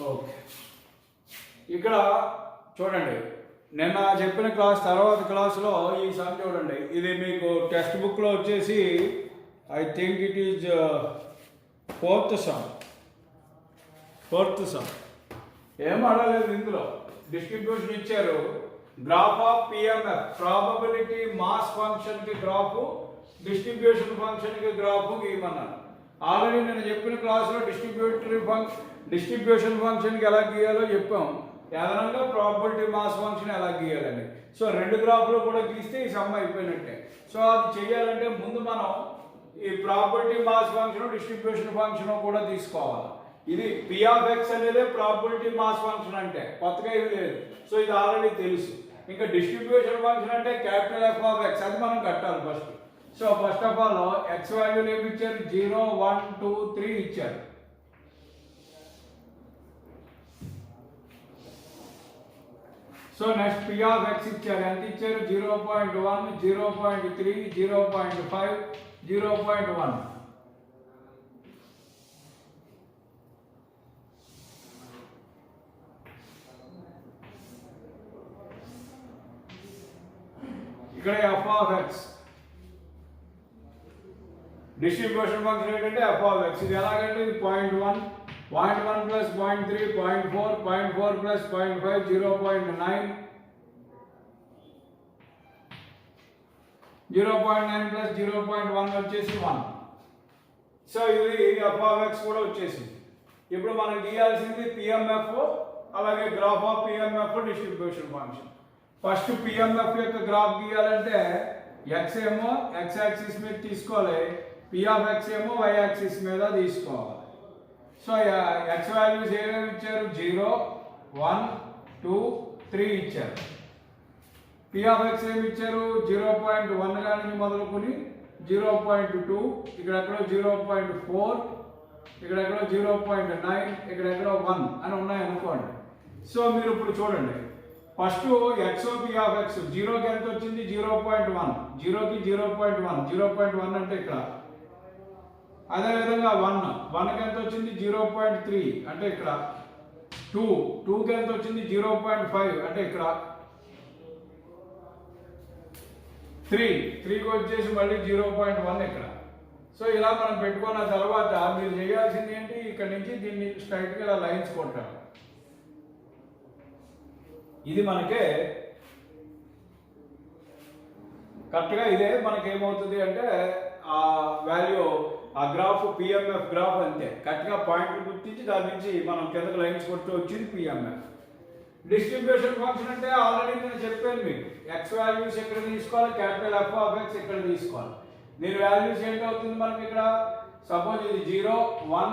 Okay, ఇక్కడ చూడండి, నిన్న చెప్పిన క్లాస్ తర్వాత క్లాసులో ఈ సమ్ చూడండి. ఇది మీకు టెక్స్ట్ బుక్లో వచ్చేసి I think it is fourth sum. ఏం అడగలేదు ఇందులో. డిస్ట్రిబ్యూషన్ ఇచ్చారు, graph of PMF, probability mass ఫంక్షన్కి గ్రాఫ్, డిస్ట్రిబ్యూషన్ ఫంక్షన్కి గ్రాఫ్ గీయమన్నాను. ఆల్రెడీ నేను చెప్పిన క్లాసులో డిస్ట్రిబ్యూషన్ ఫంక్షన్కి ఎలా గీయాలో చెప్పాం. అదనంగా ప్రాబబిలిటీ మాస్ ఫంక్షన్ ఎలా గీయాలని. సో రెండు గ్రాఫ్లు కూడా గీస్తే ఈ సమ్ అయిపోయినట్టే. సో అది చేయాలంటే ముందు మనం ఈ probability mass function distribution function కూడా తీసుకోవాలి. ఇది పి ఆఫ్ ఎక్స్ అనేది ప్రాబబిలిటీ మాస్ ఫంక్షన్ అంటే కొత్తగా ఏమి లేదు. సో ఇది ఆల్రెడీ తెలుసు. ఇంకా డిస్ట్రిబ్యూషన్ ఫంక్షన్ అంటే క్యాపిటల్ ఎఫ్ ఆఫ్ ఎక్స్, అది మనం కట్టాలి first. So first of all X వాల్యూలు ఏమి ఇచ్చారు? 0, 1, 2, 3 ఇచ్చారు. So next P of X ఇచ్చారు. ఎంత ఇచ్చారు? 0.1, 0.3, 0.5, 0.1. ఇక్కడ F of X distribution function ఏంటంటే ఎఫ్ ఆఫ్ ఎక్స్. ఇది ఎలాగంటే ఇది 0.1, 0.1 ప్లస్ 0.3, 0.4, 0.4 ప్లస్ 0.5, 0.9, 0.9 ప్లస్ 0.1 వచ్చేసి 1. సో ఇది ఎఫ్ ఆఫ్ ఎక్స్ కూడా వచ్చేసింది. ఇప్పుడు మనం గీయాల్సింది పిఎంఎఫ్, అలాగే graph of PMF distribution function. First PMF యొక్క గ్రాఫ్ గీయాలంటే ఎక్స్ ఏమో ఎక్స్ యాక్సిస్ మీద తీసుకోవాలి, పి ఆఫ్ ఎక్స్ ఏమో వై యాక్సిస్ మీద తీసుకోవాలి. సో ఎక్స్ వాల్యూస్ ఏమేమి ఇచ్చారు? 0, 1, 2, 3 ఇచ్చారు. పి ఆఫ్ ఎక్స్ ఏమి ఇచ్చారు? 0.1 కానీ మొదలుకొని 0.2, ఇక్కడెక్కడో 0.4, ఇక్కడెక్కడో 0.9, ఇక్కడెక్కడో 1 అని ఉన్నాయి అనుకోండి. సో మీరు ఇప్పుడు చూడండి, first X P of X 0కి ఎంత వచ్చింది? 0.1, 0కి 0.1, 0.1 అంటే ఇక్కడ. అదేవిధంగా 1కి ఎంత వచ్చింది? 0.3 అంటే ఇక్కడ. 2కి ఎంత వచ్చింది? 0.5 అంటే ఇక్కడ. 3కి వచ్చేసి మళ్ళీ 0.1 ఇక్కడ. సో ఇలా మనం పెట్టుకున్న తర్వాత మీరు చేయాల్సింది ఏంటి? ఇక్కడ నుంచి దీన్ని స్ట్రైట్గా ఇలా లైన్స్ కొట్టాలి. ఇది మనకే కరెక్ట్గా ఇదే మనకేమవుతుంది అంటే ఆ వాల్యూ, ఆ గ్రాఫ్ పిఎంఎఫ్ గ్రాఫ్ అంతే. కరెక్ట్గా పాయింట్లు గుర్తించి దాని నుంచి మనం కిందకి లైన్స్ కొట్టి వచ్చింది పిఎంఎఫ్. డిస్ట్రిబ్యూషన్ ఫంక్షన్ అంటే ఆల్రెడీ నేను చెప్పాను మీకు, ఎక్స్ వాల్యూస్ ఎక్కడ తీసుకోవాలి, క్యాపిటల్ ఎఫ్ ఆఫ్ ఎక్స్ ఎక్కడ తీసుకోవాలి. దీని వాల్యూస్ ఏంటవుతుంది మనకి ఇక్కడ? సపోజ్ ఇది 0, 1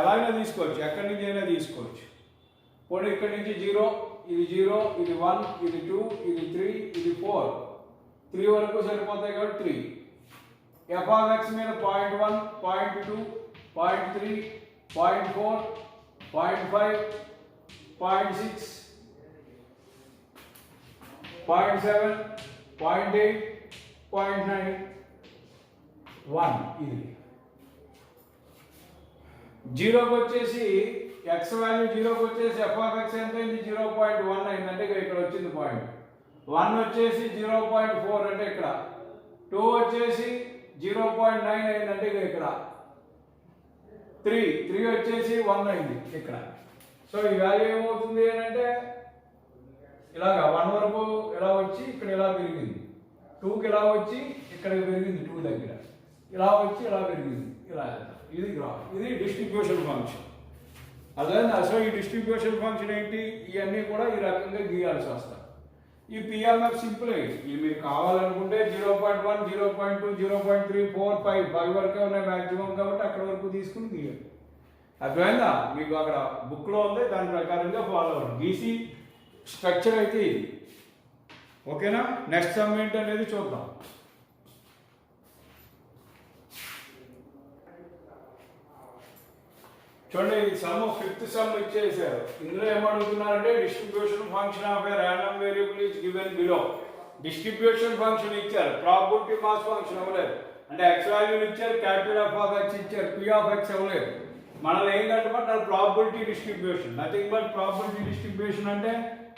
ఎలాగైనా తీసుకోవచ్చు, ఎక్కడి నుంచి అయినా తీసుకోవచ్చు. పోనీ ఇక్కడి నుంచి 0, ఇది 0, ఇది 1, ఇది 2, ఇది 3, ఇది 4, 3 వరకు సరిపోతాయి కాబట్టి 3. ఎఫ్ ఆఫ్ ఎక్స్ మీద 0.1, 0.2, 0.3, 0.4, 0.5, 0.6, 0.7, 0.8, 0.9, 1. ఇది 0కి వచ్చేసి ఎక్స్ వాల్యూ 0కి వచ్చేసి ఎఫ్ ఆఫ్ ఎక్స్ ఎంత అయింది? 0.1 అయిందంటే ఇక్కడ వచ్చింది పాయింట్. 1 వచ్చేసి 0.4 అంటే ఇక్కడ. 2 వచ్చేసి 0.9 అయిందంటే ఇక్కడ. 3 వచ్చేసి 1 అయింది ఇక్కడ. సో ఈ వాల్యూ ఏమవుతుంది అని అంటే ఇలాగా 1 వరకు ఇలా వచ్చి ఇక్కడ ఇలా పెరిగింది, 2కి ఇలా వచ్చి ఇక్కడ పెరిగింది, 2 దగ్గర ఇలా వచ్చి ఇలా పెరిగింది, ఇలా. ఇది గ్రాఫ్, ఇది డిస్ట్రిబ్యూషన్ ఫంక్షన్. అదే అసలు ఈ డిస్ట్రిబ్యూషన్ ఫంక్షన్ ఏంటి? ఇవన్నీ కూడా ఈ రకంగా గీయాల్సి వస్తాయి. ఈ పిఎంఎఫ్ సింపుల్. ఇది మీరు కావాలనుకుంటే 0.1, 0.2, 0.3, 4, 5 వరకే ఉన్నాయి మ్యాక్సిమం, కాబట్టి అక్కడ వరకు తీసుకుని గీయాలి. అర్థమైందా మీకు? అక్కడ బుక్లో ఉంది, దాని ప్రకారంగా ఫాలో అవ్వండి. గీసి స్ట్రక్చర్ అయితే ఇది. ఓకేనా? నెక్స్ట్ సమ్ ఏంటి అనేది చూద్దాం. చూడండి, ఈ సమ్ 5th సమ్ ఇచ్చేసారు. ఇందులో ఏమడుగుతున్నారంటే distribution function of a random variable is given below. Distribution function ఇచ్చారు, ప్రాబబిలిటీ మాస్ ఫంక్షన్ అవ్వలేదు. అంటే ఎక్స్ వాల్యూలు ఇచ్చారు, క్యాపిటల్ ఎఫ్ ఆఫ్ ఎక్స్ ఇచ్చారు, పి ఆఫ్ ఎక్స్ అవ్వలేదు. మనల్ని ఏం కట్టమంటారు probability distribution, nothing but probability distribution అంటే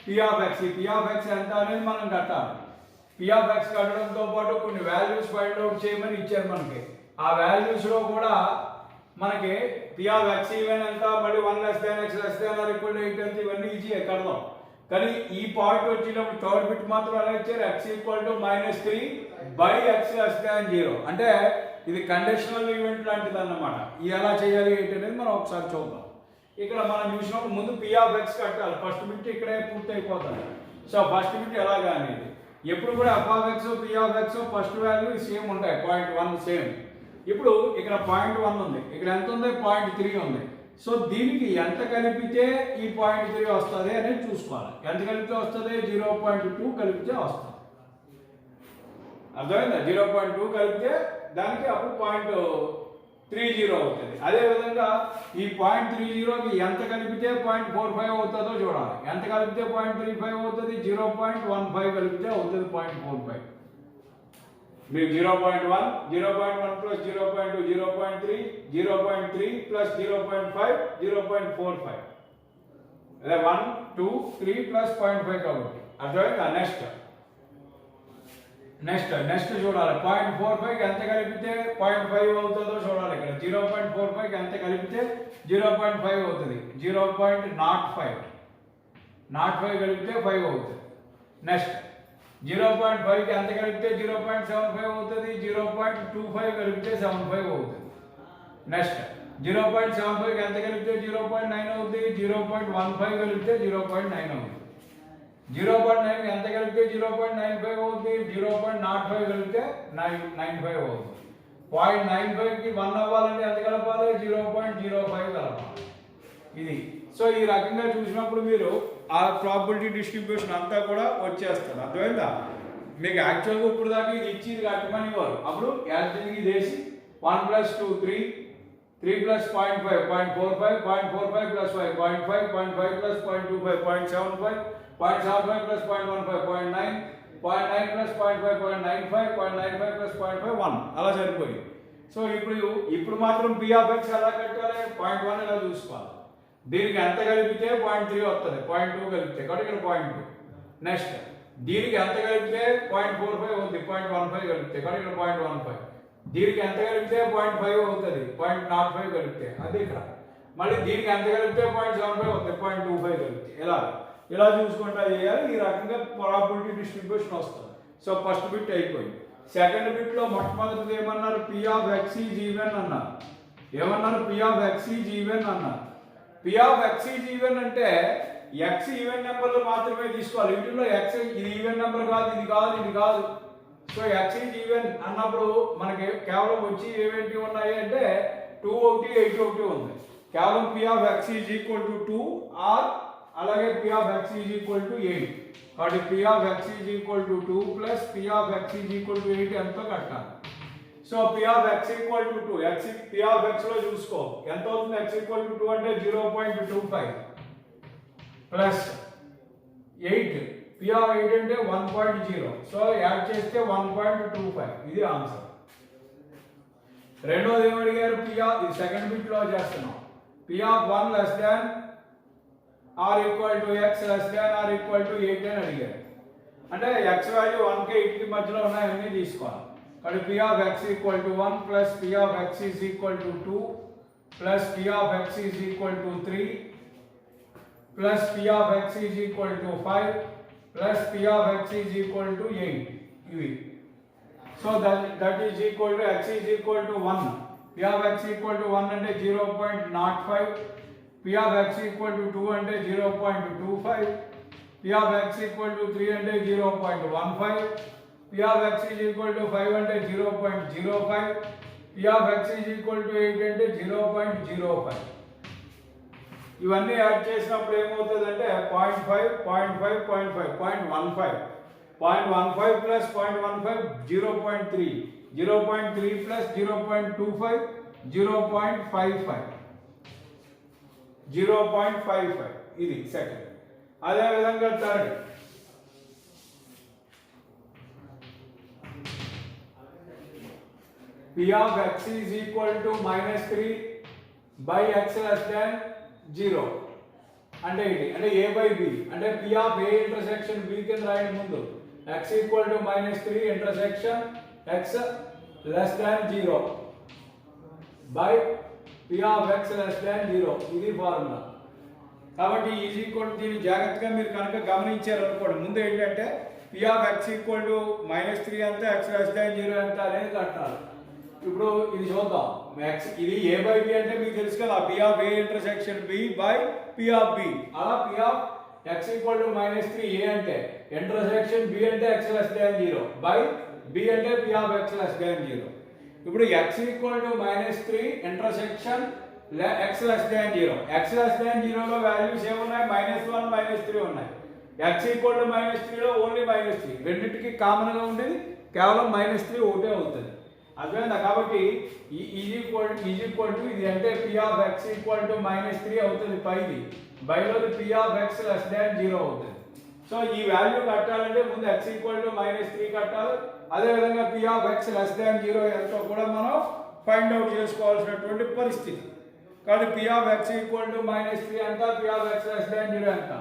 పి ఆఫ్ ఎక్స్. ఈ పి ఆఫ్ ఎక్స్ ఎంత అనేది మనం కట్టాలి. పి ఆఫ్ ఎక్స్ కట్టడంతో పాటు కొన్ని వాల్యూస్ ఫైండ్ అవుట్ చేయమని ఇచ్చారు మనకి. ఆ వాల్యూస్ లో కూడా మనకి పి ఆఫ్ ఎక్స్ ఈవెన్ ఎంత, మళ్ళీ 1 less than x less than or equal to 8 ఎంత, ఇవన్నీ ఈజీ కడదాం. కానీ ఈ పార్ట్ వచ్చినప్పుడు థర్డ్ బిట్ మాత్రం ఎలా ఇచ్చారు, X equal to -3 by X less than 0. అంటే ఇది కండిషనల్ ఈవెంట్ లాంటిది అన్నమాట. ఇది ఎలా చేయాలి ఏంటి అనేది మనం ఒకసారి చూద్దాం. ఇక్కడ మనం చూసినప్పుడు ముందు పి ఆఫ్ ఎక్స్ కట్టాలి. ఫస్ట్ బిట్ ఇక్కడే పూర్తి అయిపోతుంది. సో ఫస్ట్ బిట్ ఎలాగా అనేది ఎప్పుడు కూడా F of X P of X first value same ఉంటాయి, 0.1 సేమ్. ఇప్పుడు ఇక్కడ 0.1 ఉంది, ఇక్కడ ఎంత ఉంది 0.3 ఉంది. సో దీనికి ఎంత కలిపితే ఈ 0.3 వస్తుంది అనేది చూసుకోవాలి. ఎంత కలిపితే వస్తుంది, 0.2 కలిపితే వస్తుంది. అర్థమైందా? 0.2 కలిపితే దానికి అప్పుడు 0.30 అవుతుంది. అదేవిధంగా ఈ 0.30కి ఎంత కలిపితే 0.45 అవుతుందో చూడాలి. ఎంత కలిపితే 0.35 అవుతుంది, 0.15 కలిపితే అవుతుంది 0.45. మీకు 0.1, 0.1 ప్లస్ 0.2, 0.3, 0.3 ప్లస్ 0.5, 0.45. అదే 1, 2, 3 ప్లస్ 0.5 కాబట్టి అర్థమైందా? నెక్స్ట్ చూడాలి. 0.45కి ఎంత కలిపితే 0.5 అవుతుందో చూడాలి. ఇక్కడ 0.45కి ఎంత కలిపితే 0.5 అవుతుంది. 0.05 కలిపితే 5 అవుతుంది. నెక్స్ట్ 0.5కి ఎంత కలిపితే 0.75 అవుతుంది. 0.25 కలిపితే 75 అవుతుంది. నెక్స్ట్ 0.75కి ఎంత కలిపితే 0.9 అవుతుంది. 0.15 కలిపితే 0.9 అవుతుంది. 0.9 ఎంత కలిపితే 0.95 అవుతుంది. 0.05 కలిపితే 95 అవుతుంది. 0.95కి 1 అవ్వాలంటే ఎంత కలపాలి, 0.05 కలపాలి. ఇది సో ఈ రకంగా చూసినప్పుడు మీరు ఆ ప్రాబబిలిటీ డిస్ట్రిబ్యూషన్ అంతా కూడా వచ్చేస్తుంది. అర్థమైందా? మీకు యాక్చువల్గా ఇప్పుడు దాకా ఇది ఇచ్చి ఇది కట్టమని ఇవ్వరు. అప్పుడు యాక్చువల్గా ఇది వేసి 1 + 2 3, 3 + 0.5 0.45, 0.45 + 5 0.5, 0.5 + 0.25 0.75, 0.75 + 0.15 0.9, 0.9 + 0.5 0.95, 0.95 + 0.5 1 అలా సరిపోయింది. సో ఇప్పుడు మాత్రం పి ఆఫ్ ఎక్స్ ఎలా కట్టాలి, 0.1 ఇలా చూసుకోవాలి. దీనికి ఎంత కలిపితే 0.3 వస్తుంది, 0.2 కలిపితే కాబట్టి ఇక్కడ 0.2. నెక్స్ట్ దీనికి ఎంత కలిపితే 0.45 అవుతుంది, 0.15 కలిపితే కాబట్టి ఇక్కడ 0.15. దీనికి ఎంత కలిపితే 0.5 అవుతుంది, 0.05 కలిపితే అది ఇక్కడ. మళ్ళీ దీనికి ఎంత కలిపితే 0.75 అవుతుంది, 0.25 కలిపితే ఇలా చూసుకుంటా చేయాలి. ఈ రకంగా ప్రాబబిలిటీ డిస్ట్రిబ్యూషన్ వస్తుంది. సో ఫస్ట్ బిట్ అయిపోయింది. సెకండ్ బిట్ లో మొట్టమొదటిది ఏమన్నారు, P of X is even అన్నారు. ఏమన్నారు, P of X is even అన్నారు. P of X is even అంటే ఎక్స్ ఈవెన్ నెంబర్లు మాత్రమే తీసుకోవాలి. వీటిలో ఎక్స్ ఇది ఈవెన్ నెంబర్ కాదు, ఇది కాదు. సో ఎక్స్ ఈజ్ ఈవెన్ అన్నప్పుడు మనకి కేవలం వచ్చి ఏమేంటి ఉన్నాయి అంటే 2 ఒకటి 8 ఒకటి ఉంది. కేవలం P of X is equal to 2 or అలాగే P of X is equal to 8. కాబట్టి P of X is equal to 2 plus P of X is equal to 8 ఎంతో కట్టాలి. So P of X equal to 2, X P of X లో చూసుకో ఎంత అవుతుంది. X equal to 2 అంటే 0.25 plus 8, P of 8 అంటే 1.0. So add చేస్తే 1.25. ఇది ఆన్సర్. రెండోది ఏమి అడిగారు, పి ఆఫ్ ఇది సెకండ్ బిట్ లో చేస్తున్నాం. P of 1 less than or equal to X less than or equal to 8 అని అడిగారు. అంటే ఎక్స్ వాల్యూ 1కి 8కి మధ్యలో ఉన్నాయన్నీ తీసుకోవాలి. కాబట్టి p of x equal to 1 plus p of x is equal to 2 plus p of x is equal to 3 plus p of x is equal to 5 plus p of x is equal to 8. So that is equal to x is equal to 1. P of x equal to 1 and 0.05. P of x equal to 2 and 0.25. P of x equal to 3 and 0.15. P of x is equal to 5 and 0.05. P of x is equal to 8 and 0.05. ఇవన్నీ add చేసినప్పుడు ఏమవుతుందంటే 0.5 0.5 0.5 0.15 0.15 plus 0.15 0.3 0.3 plus 0.25 0.55 0.55 ఇది second. అదే విధంగా third P of x is equal to -3 by X less than 0 అంటే ఏంటి అంటే a by b అంటే p of a intersection b కింద రాయండి ముందు x equal to -3 intersection x less than 0 by p of x less than 0 ఇది formula. కాబట్టి is equal దీన్ని జాగ్రత్తగా మీరు కనుక గమనించారు అనుకోండి ముందు ఏంటంటే p of x equal to -3 అంతా x లెస్ దాన్ 0 అంతా అనేది కట్టాలి. ఇప్పుడు ఇది చూద్దాం x ఇది a బై b అంటే మీకు తెలుసు కదా p of a intersection b by p of b అలా p of x equal to -3 a అంటే ఇంటర్సెక్షన్ b అంటే x less than 0 by b అంటే p of x less than 0. ఇప్పుడు x equal to -3 intersection x less than 0 x less than 0 లో values ఏమున్నాయి -1 -3 ఉన్నాయి. x equal to -3 లో only -3 రెండింటికి common గా ఉండేది కేవలం -3 ఒకటే అవుతుంది అర్థమైందా. కాబట్టి ఈజ్ ఈక్వల్ టు ఇది అంటే p of x equal to -3 అవుతుంది పైది బైలోది p of x less than 0 అవుతుంది. సో ఈ వాల్యూ కట్టాలంటే ముందు x ఈక్వల్ టు -3 కట్టాలి. అదే విధంగా p of x less than 0 ఎంతో కూడా మనం ఫైండ్ అవుట్ చేసుకోవాల్సినటువంటి పరిస్థితి. కాబట్టి p of x equal to -3 అంట p of x less than 0 అంట.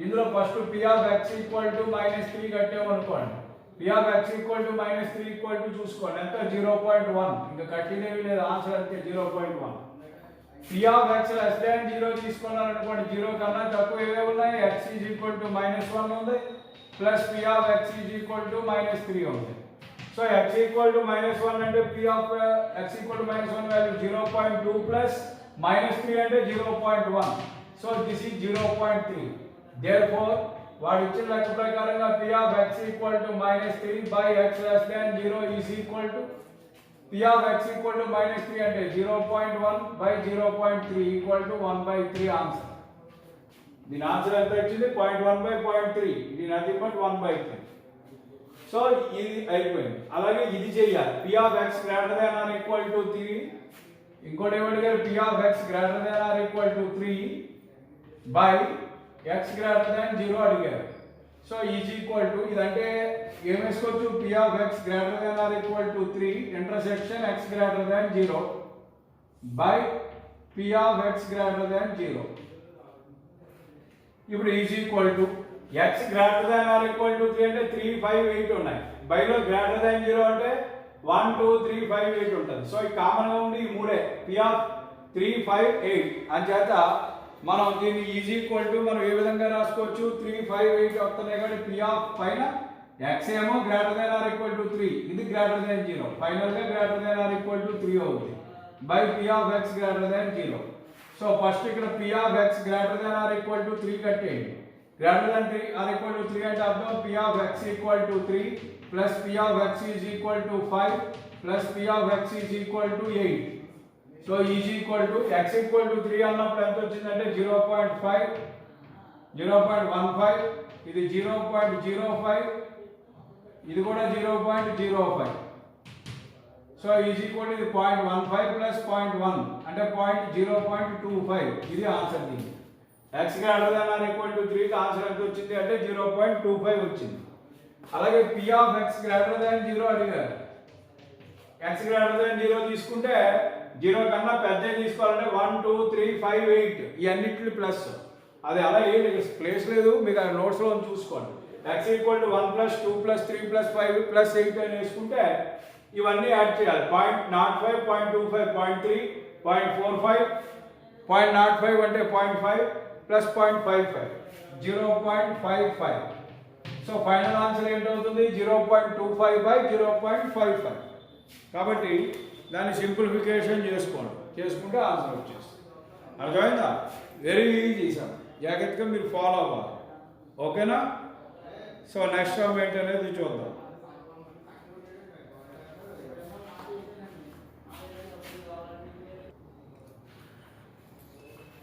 ఇందులో first p of x equal to -3 కట్టామనుకోండి p of x equal to -3 equal to చూసుకోండి ఎంత 0.1 ఇంకా కట్టినవి లేదు ఆన్సర్ అంతే 0.1. p of x less than 0 తీసుకున్నారు అనుకోండి 0 కన్నా తక్కువ ఏవే ఉన్నాయి x ఈజ్ ఈక్వల్ టు -1 ఉంది plus p of x is equal to -3 ఉంది. సో x ఈక్వల్ టు -1 అంటే p of x equal to -1 value 0.2 plus -3 అంటే 0.1. So this is 0.3. therefore వాడు ఇచ్చిన లెక్క ప్రకారంగా p of x equal to -3 by x less than 0 is equal to p of x equal to -3 అంటే 0.1 by 0.3 equal to 1/3 answer. దీని answer ఎంత వచ్చింది 0.1 by 0.3 ఇది నథింగ్ బట్ 1/3. సో ఇది అయిపోయింది. అలాగే ఇది చేయాలి p of x greater than or equal to 3 ఇంకోటి ఏమడిగారు p of x greater than or equal to 3 by x greater than 0 అడిగారు. సో ఈజ్ ఈక్వల్ టు ఇదంటే ఏం వేసుకోవచ్చు p of x greater than or equal to 3 intersection x greater than 0 by p of x greater than 0. ఇప్పుడు is equal to x greater than or equal to 3 అంటే 3 5 8 ఉన్నాయి బైలో greater than 0 అంటే 1 2 3 5 8 ఉంటుంది. So ఈ common గా ఉంది ఈ మూడే p ఆఫ్ 3 5 8 అంచేత మనం దీన్ని ఈజ్ ఈక్వల్ టు మనం ఏ విధంగా రాసుకోవచ్చు 3 5 8 వస్తున్నాయి కాబట్టి p ఆఫ్ పైన x ఏమో greater than or equal to 3 ఇది గ్రేటర్ దాన్ 0 ఫైనల్ గా greater than or equal to 3 అవుతుంది by p of x greater than 0. So first ఇక్కడ p of x greater than or equal to 3 కట్టేయండి. Greater than 3 or equal to 3 అంటే అర్థం p of x equal to 3 plus p of x is equal to 5 plus p of x is equal to 8. So is equal to x equal to 3 అన్నప్పుడు ఎంత వచ్చిందంటే 0.5 0.15 ఇది 0.05 ఇది కూడా 0.05. So is equal to ఇది 0.15 plus 0.1 అంటే 0.25 ఇది answer. దీనికి x greater than or equal to 3 కి ఆన్సర్ ఎంత వచ్చింది అంటే 0.25 వచ్చింది. అలాగే p of x greater than 0 అడిగారు. x గ్రేటర్ దాన్ 0 తీసుకుంటే 0 కన్నా పెద్దది తీసుకోవాలంటే 1 2 3 5 8 ఈ అన్నిటిని ప్లస్ అది అలా ఏంటి ప్లేస్ లేదు మీకు ఆ నోట్స్ లో చూసుకోండి. x equal to 1 plus 2 plus 3 plus 5 plus 8 అని వేసుకుంటే ఇవన్నీ యాడ్ చేయాలి 0.05 0.25 0.3 0.45 0.05 అంటే 0.5 ప్లస్ 0.55 0.55. సో ఫైనల్ ఆన్సర్ ఏంటవుతుంది 0.25 బై 0.55. కాబట్టి దాన్ని సింప్లిఫికేషన్ చేసుకుంటే ఆన్సర్ వచ్చేస్తుంది. అర్థమైందా? వెరీ ఈజీ సార్, జాగ్రత్తగా మీరు ఫాలో అవ్వాలి. ఓకేనా? సో నెక్స్ట్ సమ్ ఏంటనేది చూద్దాం.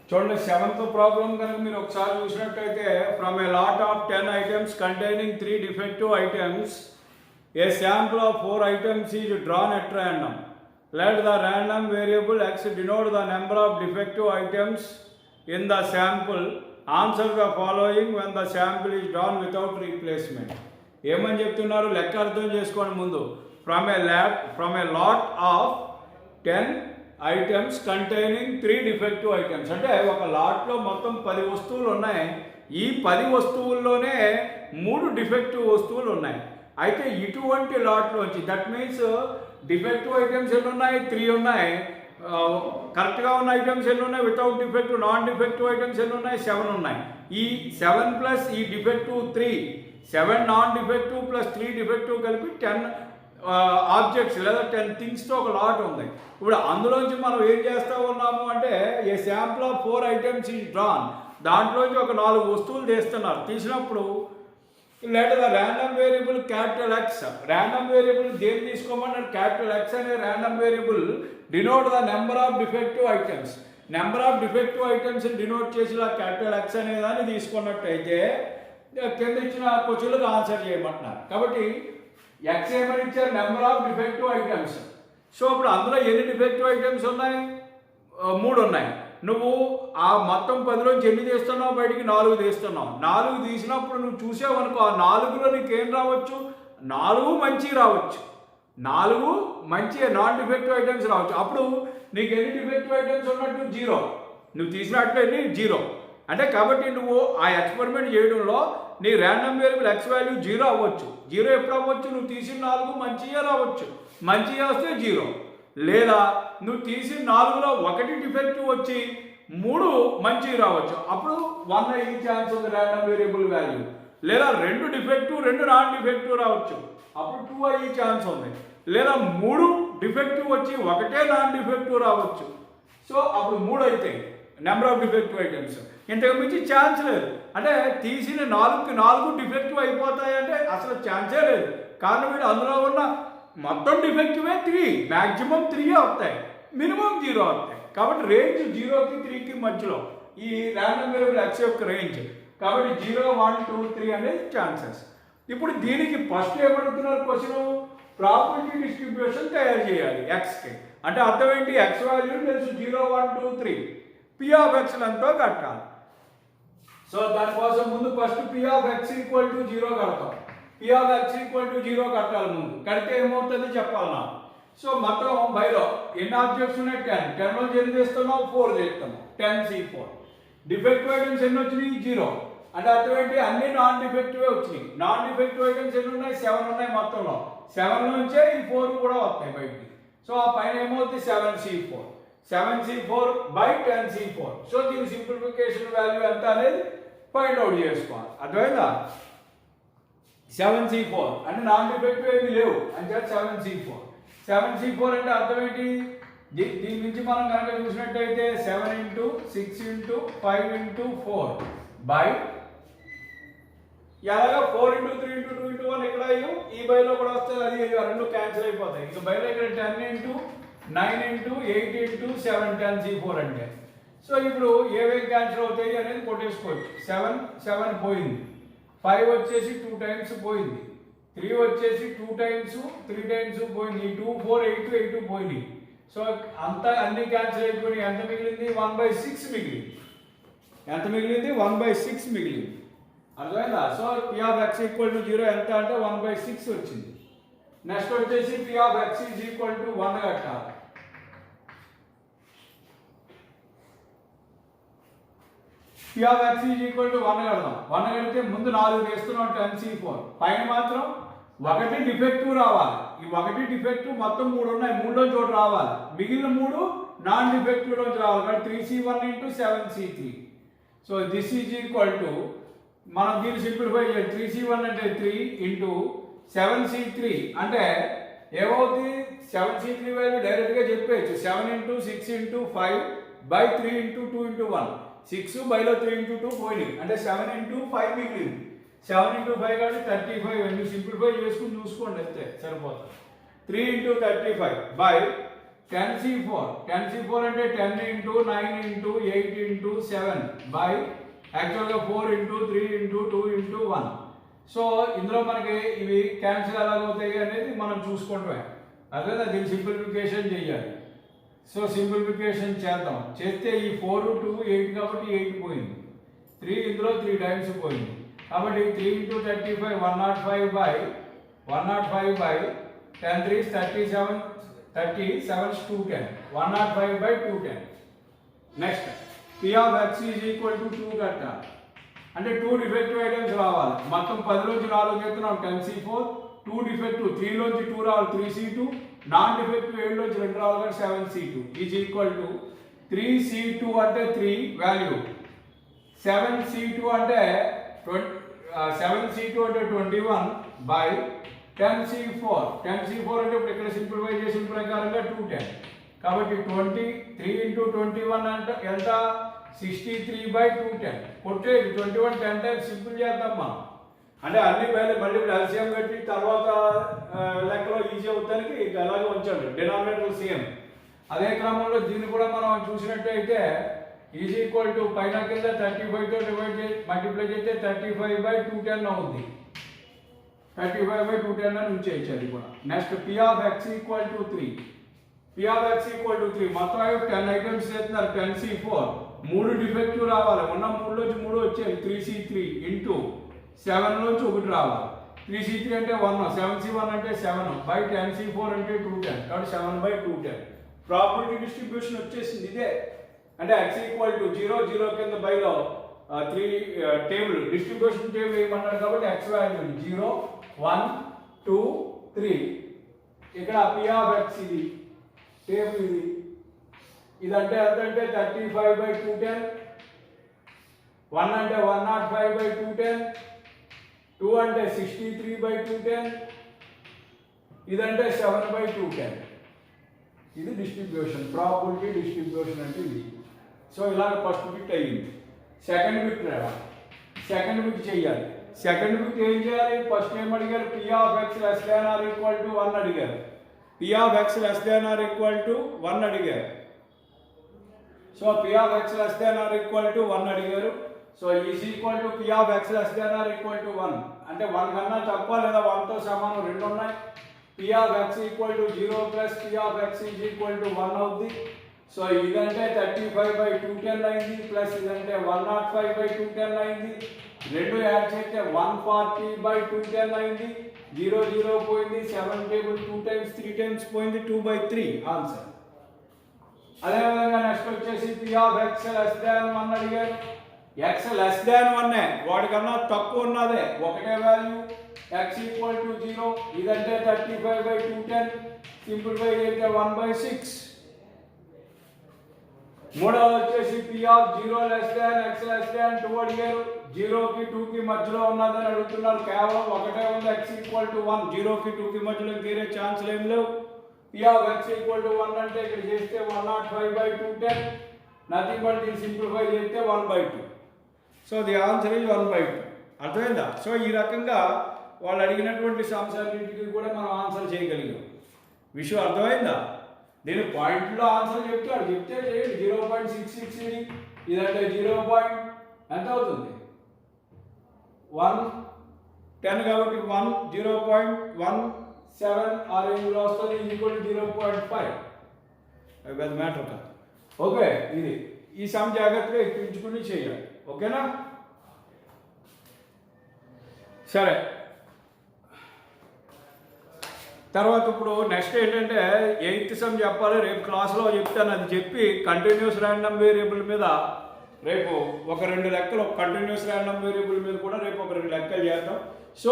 చూడండి, 7th ప్రాబ్లం కనుక మీరు ఒకసారి చూసినట్టయితే from a lot of 10 items containing 3 defective items, a sample of 4 items is drawn at random. Let the random variable x denote the number of defective items in the sample. Answer the following when the sample is drawn without replacement. ఏమని చెప్తున్నారు లెక్క అర్థం చేసుకోండి ముందు. From a lot of 10 items containing 3 defective items. అంటే ఒక లాట్లో మొత్తం 10 వస్తువులు ఉన్నాయి. ఈ 10 వస్తువుల్లోనే 3 డిఫెక్టివ్ వస్తువులు ఉన్నాయి. అయితే ఇటువంటి లాట్లోంచి, దట్ మీన్స్ డిఫెక్టివ్ ఐటమ్స్ ఎన్ని ఉన్నాయి? 3 ఉన్నాయి. కరెక్ట్గా ఉన్న ఐటమ్స్ ఎన్ని ఉన్నాయి? Without defective, non defective items ఎన్ని ఉన్నాయి? 7 ఉన్నాయి. ఈ 7 ప్లస్ ఈ defective 3, 7 non defective plus 3 defective కలిపి 10 ఆబ్జెక్ట్స్ లేదా 10 థింగ్స్తో ఒక లాట్ ఉంది. ఇప్పుడు అందులోంచి మనం ఏం చేస్తూ ఉన్నాము అంటే, ఏ sample of 4 items is drawn. దాంట్లోంచి ఒక 4 వస్తువులు తీస్తున్నారు. తీసినప్పుడు let the random variable capital X. Random variable దేని తీసుకోమన్నారు? క్యాపిటల్ ఎక్స్ అనే random variable denote the number of defective items. Number of defective items denote చేసి క్యాపిటల్ ఎక్స్ అనే దాన్ని తీసుకున్నట్టయితే కింద ఇచ్చిన క్వశ్చన్లకు ఆన్సర్ చేయమంటున్నారు. కాబట్టి ఎక్స్ ఏమని ఇచ్చారు? Number of defective items. So ఇప్పుడు అందులో ఎన్ని డిఫెక్టివ్ ఐటమ్స్ ఉన్నాయి? 3 ఉన్నాయి. నువ్వు ఆ మొత్తం 10లోంచి ఎన్ని తీస్తున్నావు? బయటికి 4 తీస్తున్నావు. 4 తీసినప్పుడు నువ్వు చూసావనుకో, ఆ 4లో నీకేం రావచ్చు? 4 మంచి రావచ్చు, 4 మంచి నాన్ డిఫెక్టివ్ ఐటమ్స్ రావచ్చు. అప్పుడు నీకు ఎన్ని డిఫెక్టివ్ ఐటమ్స్ ఉన్నట్టు? 0. నువ్వు తీసినట్లు ఎన్ని? 0. అంటే కాబట్టి నువ్వు ఆ ఎక్స్పెరిమెంట్ చేయడంలో నీ ర్యాండమ్ వేరియబుల్ ఎక్స్ వాల్యూ 0 అవ్వచ్చు. 0 ఎప్పుడు అవ్వచ్చు? నువ్వు తీసిన 4 మంచిగా రావచ్చు. మంచిగా వస్తే 0. లేదా నువ్వు తీసిన 4లో 1 డిఫెక్టివ్ వచ్చి 3 మంచిగా రావచ్చు. అప్పుడు 1 అయ్యే ఛాన్స్ ఉంది ర్యాండమ్ వేరియబుల్ వాల్యూ. లేదా 2 డిఫెక్టివ్ 2 నాన్ డిఫెక్టివ్ రావచ్చు. అప్పుడు 2 అయ్యే ఛాన్స్ ఉంది. లేదా 3 డిఫెక్టివ్ వచ్చి 1 నాన్ డిఫెక్టివ్ రావచ్చు. సో అప్పుడు 3 అవుతాయి నెంబర్ ఆఫ్ డిఫెక్టివ్ ఐటమ్స్. ఇంతకు మించి ఛాన్స్ లేదు. అంటే తీసిన 4కి 4 డిఫెక్టివ్ అయిపోతాయంటే అసలు ఛాన్సే లేదు. కారణం వీడు అందులో ఉన్న మొత్తం డిఫెక్టివే 3, మ్యాక్సిమం 3 వస్తాయి, మినిమం 0 వస్తాయి. కాబట్టి రేంజ్ 0కి 3కి మధ్యలో ఈ ర్యాండమ్ వేరియబుల్ ఎక్స్ యొక్క రేంజ్. కాబట్టి 0, 1, 2, 3 అనేది ఛాన్సెస్. ఇప్పుడు దీనికి ఫస్ట్ ఏమడుగుతున్నారు క్వశ్చన్? ప్రాబబిలిటీ డిస్ట్రిబ్యూషన్ తయారు చేయాలి ఎక్స్కి. అంటే అర్థం ఏంటి? ఎక్స్ వాల్యూ తెలుసు 0, 1, 2, 3. పి ఆఫ్ ఎక్స్ ఎంతో కట్టాలి. సో దానికోసం ముందు first P of X equal to 0 కడతాం. P of X equal to 0 కట్టాలి ముందు. కడితే ఏమవుతుంది చెప్పాలి నాకు. సో మొత్తం బైలో ఎన్ని ఆబ్జెక్ట్స్ ఉన్నాయి? 10. 10 నుంచి ఎన్ని చేస్తున్నాం? 4 చేస్తున్నాం. 10C4. డిఫెక్టివ్ ఐటమ్స్ ఎన్ని వచ్చినాయి? 0. అంటే అర్థం ఏంటి? అన్ని నాన్ డిఫెక్టివే వచ్చినాయి. నాన్ డిఫెక్టివ్ ఐటమ్స్ ఎన్ని ఉన్నాయి? 7 ఉన్నాయి మొత్తంలో. 7 నుంచే ఈ 4 కూడా వస్తాయి బయటికి. సో ఆ పైన ఏమవుతుంది? 7C4. 7C4 by 10C4. So దీని సింప్లిఫికేషన్ వాల్యూ ఎంత అనేది ఫైండ్ అవుట్ చేసుకోవాలి. అర్థమైందా? 7C4 అంటే నాన్ డిఫెక్టివ్ ఏమి లేవు అంటే 7C4. 7C4 అంటే అర్థం ఏంటి? దీని నుంచి మనం కనుక చూసినట్టయితే 7 × 6 × 5 × 4 బై ఎలాగా 4 × 3 × 2 × 1 ఇక్కడ ఈ బైలో కూడా వస్తుంది. అది 2 క్యాన్సిల్ అయిపోతాయి. ఇక బైలో ఇక్కడ 10 × 9 × 8 × 7 10C4 అంటే. సో ఇప్పుడు ఏవేవి క్యాన్సిల్ అవుతాయి అనేది కొట్టేసుకోవచ్చు. 7 పోయింది. 5 వచ్చేసి 2 టైమ్స్ పోయింది. 3 వచ్చేసి 2 టైమ్స్ 3 టైమ్స్ పోయింది. 2, 4, 8, 8 పోయింది. సో అంతా అన్ని క్యాన్సిల్ అయిపోయి ఎంత మిగిలింది? 1/6 మిగిలింది. ఎంత మిగిలింది? 1/6 మిగిలింది. అర్థమైందా? So P of X equal to 0 ఎంత అంటే 1/6 వచ్చింది. నెక్స్ట్ వచ్చేసి P of X is equal to 1 కట్టాలి. P of X is equal to 1 కడదాం. 1 కడితే ముందు 4 వేస్తున్నాం 10C4. పైన మాత్రం 1 డిఫెక్టివ్ రావాలి. ఈ 1 డిఫెక్టివ్ మొత్తం 3 ఉన్నాయి. 3లోంచి ఒకటి రావాలి. మిగిలిన 3 నాన్ డిఫెక్టివ్ లోంచి రావాలి. కాబట్టి 3C1 × 7C3. So this is equal to మనం దీన్ని సింప్లిఫై చేయాలి. 3C1 అంటే 3 × 7C3 అంటే ఏమవుతుంది? 7C3 వాల్యూ డైరెక్ట్గా చెప్పేయచ్చు. 7 × 6 × 5 బై 3 × 2 × 1. 6 బైలో 3 × 2 పోయింది. అంటే 7 × 5 మిగిలింది. 7 × 5 కాబట్టి 35. మీరు సింప్లిఫై చేసుకుని చూసుకోండి అంతే సరిపోతుంది. 3 × 35 బై 10C4. 10C4 అంటే 10 × 9 × 8 × 7 బై యాక్చువల్గా 4 × 3 × 2 × 1. సో ఇందులో మనకి ఇవి క్యాన్సిల్ ఎలాగవుతాయి అనేది మనం చూసుకుంటామే. అదే దీన్ని సింప్లిఫికేషన్ చేయాలి. సో సింప్లిఫికేషన్ చేద్దాం. చేస్తే ఈ 4, 2, 8 కాబట్టి 8 పోయింది. 3 ఇందులో 3 టైమ్స్ పోయింది. కాబట్టి 3 × 35 105 by 10 3 37 30, 7 is 210. 105 by 210. Next, P of x is equal to 2 కట్టాలి. అంటే 2 డిఫెక్టివ్ ఐటమ్స్ రావాలి. మొత్తం 10 లోంచి 4 చేస్తున్నాం 10C4, 2 డిఫెక్టివ్ 3 లోంచి 2 రావాలి 3C2, నాన్ డిఫెక్టివ్ 7 లోంచి 2 రావాలి 7C2 is equal to 3C2 అంటే 3 వాల్యూ, 7C2 అంటే 7C2 అంటే 21 బై 10C4. 10C4 అంటే ఇప్పుడు ఇక్కడ సింప్లిఫై చేసిన ప్రకారంగా 210. కాబట్టి 23 into 21 అంటే ఎంత 63 by 210. కొట్టేది 21 10 టైమ్స్ సింపుల్ చేద్దాం మనం. అంటే అన్ని వాల్యూ మళ్ళీ ఇప్పుడు ఎల్సిఎం పెట్టి తర్వాత లెక్కలో ఈజీ అవుతానికి అలాగే ఉంచండి, డినామినేటర్ సేమ్. అదే క్రమంలో దీన్ని కూడా మనం చూసినట్టయితే ఈజ్ ఈక్వల్ టు పైన కింద 35తో డివైడ్ చేసి మల్టిప్లై చేస్తే 35 by 210 అవుతుంది. 35 by 210 అని ఉంచేయచ్చు అది కూడా. Next P of x equal to 3. P of x equal to 3. మొత్తం 10 ఐటమ్స్ చేస్తున్నారు 10C4. 3 డిఫెక్టివ్ రావాలి. ఉన్న 3 లోంచి 3 వచ్చేది 3C3 ఇంటూ 7 లోంచి 1 రావాలి. 3C3 అంటే 1, 7C1 అంటే 7 బై 10C4 అంటే 210. కాబట్టి 7 by 210. ప్రాబబిలిటీ డిస్ట్రిబ్యూషన్ వచ్చేసింది ఇదే. అంటే x ఈక్వల్ టు 0 0 కింద బైలో 3 టేబుల్ డిస్ట్రిబ్యూషన్ టేబుల్ ఏమన్నాడు కాబట్టి x వాల్యూ 0 1 2 3. ఇక్కడ P of x ఇది టేబుల్ ఇది. ఇదంటే ఎంతంటే 35 by 210, 1 అంటే 105 by 210, 2 అంటే 63 by 210, ఇదంటే 7 by 210. ఇది డిస్ట్రిబ్యూషన్, ప్రాబబిలిటీ డిస్ట్రిబ్యూషన్ అంటే ఇది. సో ఇలాగ ఫస్ట్ బిట్ అయ్యింది. సెకండ్ బిట్ రావాలి, సెకండ్ బిట్ చేయాలి. సెకండ్ బిట్ ఏం చేయాలి? ఫస్ట్ ఏం అడిగారు? P of x less than or equal to 1 అడిగారు. P of x less than or equal to 1 అడిగారు. So P of x less than or equal to 1 అడిగారు. So is equal to P of x less than or equal to 1 అంటే 1 కన్నా తక్కువ లేదా 1తో సమానం రెండు ఉన్నాయి. P of x equal to 0 plus P of x is equal to 1 అవుద్ది. So ఇదంటే 35 by 210 అయింది, ప్లస్ ఇదంటే 105 by 210 అయింది. రెండు యాడ్ చేస్తే 140 by 210 అయింది. 0 0 పోయింది, 7 టేబుల్ 2 times 3 times పోయింది, 2 by 3 ఆన్సర్. అదేవిధంగా నెక్స్ట్ వచ్చేసి P of x less than 1 అడిగారు. x less than 1 వాడికన్నా తక్కువ ఉన్నదే ఒకటే వాల్యూ, x equal to 0. ఇదంటే 35 by 210, సింప్లిఫై చేస్తే 1 by 6. మూడవది వచ్చేసి P of 0 less than x less than 2 అడిగారు. 0కి 2కి మధ్యలో ఉన్నదని అడుగుతున్నారు. కేవలం ఒకటే ఉంది, x equal to 1. 0కి 2కి మధ్యలో తీరే ఛాన్స్ ఏం లేవు. P of x equal to 1 అంటే ఇక్కడ చేస్తే 105 by 210, నథింగ్ బట్ దీన్ని సింప్లిఫై చేస్తే 1 by 2. So the answer is 1 by 2. అర్థమైందా? సో ఈ రకంగా వాళ్ళు అడిగినటువంటి సమస్యలన్నింటికి కూడా మనం ఆన్సర్ చేయగలిగాం. విషయం అర్థమైందా? నేను పాయింట్లో ఆన్సర్ చెప్తే అది చెప్తే చేయండి. 0.66 ఇది, ఇదంటే 0 పాయింట్ ఎంత అవుతుంది 110 కాబట్టి 1 0.17 ఆ రేంజ్లో వస్తుంది. ఈక్వల్ 0.5. అది పెద్ద మ్యాటర్ కాదు. ఓకే, ఇది ఈ సమ్ జాగ్రత్తగా ఎక్కించుకుని చేయాలి. ఓకేనా? సరే, తర్వాత ఇప్పుడు నెక్స్ట్ ఏంటంటే 8th సమ్ చెప్పాలి. రేపు క్లాస్లో చెప్తాను. అది చెప్పి కంటిన్యూస్ ర్యాండమ్ వేరియబుల్ మీద రేపు ఒక 2 లెక్కలు, కంటిన్యూస్ ర్యాండమ్ వేరియబుల్ మీద కూడా రేపు ఒక 2 లెక్కలు చేద్దాం. సో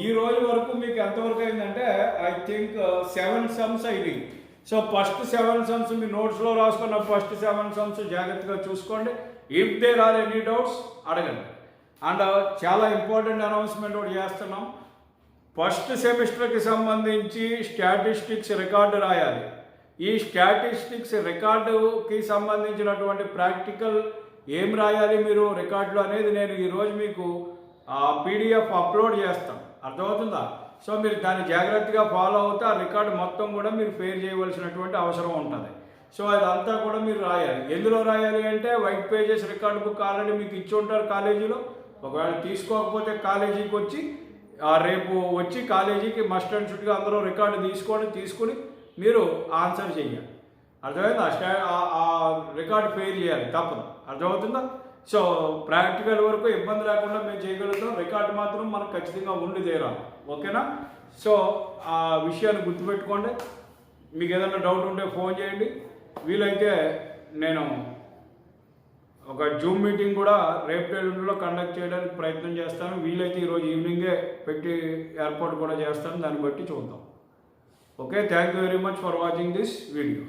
ఈ రోజు వరకు మీకు ఎంతవరకు అయిందంటే ఐ థింక్ 7 సమ్స్ అయింది. సో ఫస్ట్ 7 సమ్స్ మీ నోట్స్లో రాసుకున్న ఫస్ట్ 7 సమ్స్ జాగ్రత్తగా చూసుకోండి. If there are any doubts అడగండి. అండ్ చాలా ఇంపార్టెంట్ అనౌన్స్మెంట్ ఒకటి చేస్తున్నాం. ఫస్ట్ సెమిస్టర్కి సంబంధించి స్టాటిస్టిక్స్ రికార్డు రాయాలి. ఈ స్టాటిస్టిక్స్ రికార్డుకి సంబంధించినటువంటి ప్రాక్టికల్ ఏం రాయాలి మీరు రికార్డులో అనేది నేను ఈరోజు మీకు పీడిఎఫ్ అప్లోడ్ చేస్తాను. అర్థమవుతుందా? సో మీరు దాన్ని జాగ్రత్తగా ఫాలో అవుతే ఆ రికార్డు మొత్తం కూడా మీరు ఫేర్ చేయవలసినటువంటి అవసరం ఉంటుంది. సో అదంతా కూడా మీరు రాయాలి. ఎందులో రాయాలి అంటే white pages record book already మీకు ఇచ్చి ఉంటారు కాలేజీలో. ఒకవేళ తీసుకోకపోతే కాలేజీకి వచ్చి రేపు వచ్చి కాలేజీకి మస్ట్ అండ్ షుడ్గా అందరూ రికార్డు తీసుకుని మీరు ఆన్సర్ చేయాలి. అర్థమైందా? ఆ రికార్డు ఫెయిల్ చేయాలి, తప్పదు. అర్థమవుతుందా? సో ప్రాక్టికల్ వరకు ఇబ్బంది లేకుండా మేము చేయగలుగుతాం. రికార్డు మాత్రం మనకు ఖచ్చితంగా ఉండి తీరాలి. ఓకేనా? సో ఆ విషయాన్ని గుర్తుపెట్టుకోండి. మీకు ఏదైనా డౌట్ ఉంటే ఫోన్ చేయండి. వీలైతే నేను ఒక జూమ్ మీటింగ్ కూడా రేపు ఎల్లుండిలో కండక్ట్ చేయడానికి ప్రయత్నం చేస్తాను. వీలైతే ఈరోజు ఈవినింగే పెట్టి ఏర్పాటు కూడా చేస్తాను. దాన్ని బట్టి చూద్దాం. Okay, thank you very much for watching this video.